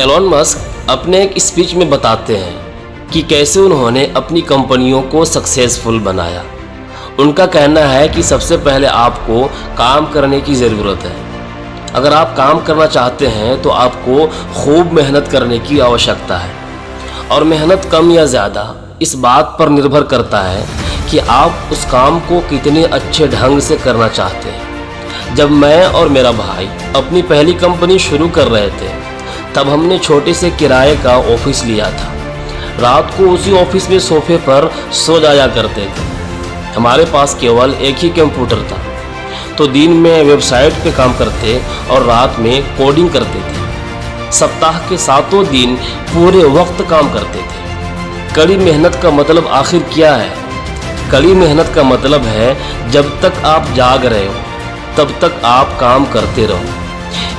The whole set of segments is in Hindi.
एलोन मस्क अपने एक स्पीच में बताते हैं कि कैसे उन्होंने अपनी कंपनियों को सक्सेसफुल बनाया। उनका कहना है कि सबसे पहले आपको काम करने की ज़रूरत है। अगर आप काम करना चाहते हैं तो आपको खूब मेहनत करने की आवश्यकता है, और मेहनत कम या ज़्यादा इस बात पर निर्भर करता है कि आप उस काम को कितने अच्छे ढंग से करना चाहते हैं। जब मैं और मेरा भाई अपनी पहली कंपनी शुरू कर रहे थे, तब हमने छोटे से किराए का ऑफिस लिया था। रात को उसी ऑफिस में सोफे पर सो जाया करते थे। हमारे पास केवल एक ही कंप्यूटर था, तो दिन में वेबसाइट पे काम करते और रात में कोडिंग करते थे। सप्ताह के 7 दिन पूरे वक्त काम करते थे। कड़ी मेहनत का मतलब आखिर क्या है? कड़ी मेहनत का मतलब है जब तक आप जाग रहे हो तब तक आप काम करते रहो।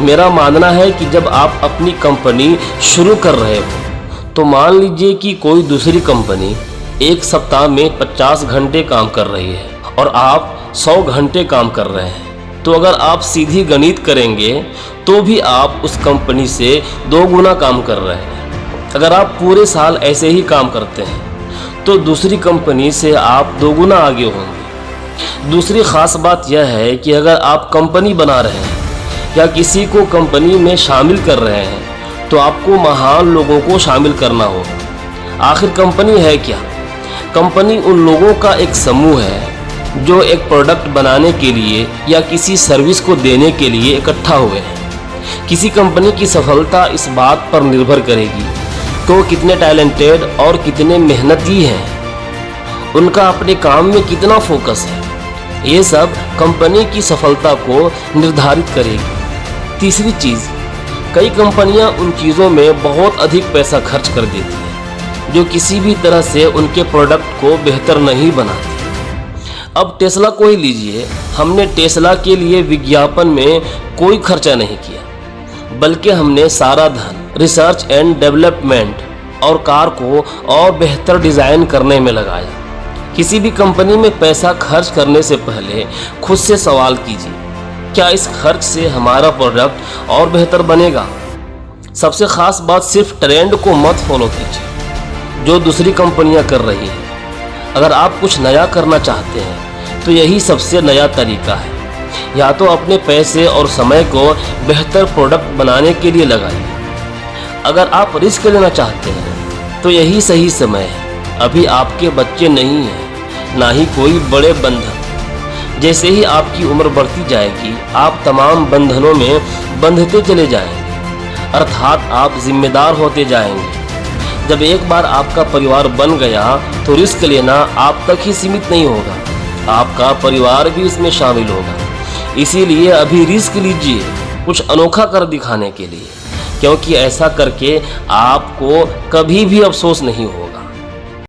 मेरा मानना है कि जब आप अपनी कंपनी शुरू कर रहे हो तो मान लीजिए कि कोई दूसरी कंपनी एक सप्ताह में 50 घंटे काम कर रही है और आप 100 घंटे काम कर रहे हैं, तो अगर आप सीधी गणित करेंगे तो भी आप उस कंपनी से 2 गुना काम कर रहे हैं। अगर आप पूरे साल ऐसे ही काम करते हैं तो दूसरी कंपनी से आप 2 गुना आगे होंगे। दूसरी ख़ास बात यह है कि अगर आप कंपनी बना रहे हैं या किसी को कंपनी में शामिल कर रहे हैं तो आपको महान लोगों को शामिल करना होगा। आखिर कंपनी है क्या? कंपनी उन लोगों का एक समूह है जो एक प्रोडक्ट बनाने के लिए या किसी सर्विस को देने के लिए इकट्ठा हुए हैं। किसी कंपनी की सफलता इस बात पर निर्भर करेगी कि वो कितने टैलेंटेड और कितने मेहनती हैं, उनका अपने काम में कितना फोकस है। ये सब कंपनी की सफलता को निर्धारित करेगी। तीसरी चीज़, कई कंपनियां उन चीज़ों में बहुत अधिक पैसा खर्च कर देती हैं जो किसी भी तरह से उनके प्रोडक्ट को बेहतर नहीं बनाती। अब टेस्ला को ही लीजिए, हमने टेस्ला के लिए विज्ञापन में कोई खर्चा नहीं किया, बल्कि हमने सारा धन रिसर्च एंड डेवलपमेंट और कार को और बेहतर डिज़ाइन करने में लगाया। किसी भी कंपनी में पैसा खर्च करने से पहले खुद से सवाल कीजिए, क्या इस खर्च से हमारा प्रोडक्ट और बेहतर बनेगा? सबसे ख़ास बात, सिर्फ ट्रेंड को मत फॉलो कीजिए जो दूसरी कंपनियां कर रही हैं। अगर आप कुछ नया करना चाहते हैं तो यही सबसे नया तरीका है। या तो अपने पैसे और समय को बेहतर प्रोडक्ट बनाने के लिए लगाइए। अगर आप रिस्क लेना चाहते हैं तो यही सही समय है। अभी आपके बच्चे नहीं हैं, ना ही कोई बड़े बंधन। जैसे ही आपकी उम्र बढ़ती जाएगी आप तमाम बंधनों में बंधते चले जाएंगे, अर्थात आप जिम्मेदार होते जाएंगे। जब एक बार आपका परिवार बन गया तो रिस्क लेना आप तक ही सीमित नहीं होगा, आपका परिवार भी इसमें शामिल होगा। इसीलिए अभी रिस्क लीजिए कुछ अनोखा कर दिखाने के लिए, क्योंकि ऐसा करके आपको कभी भी अफसोस नहीं होगा।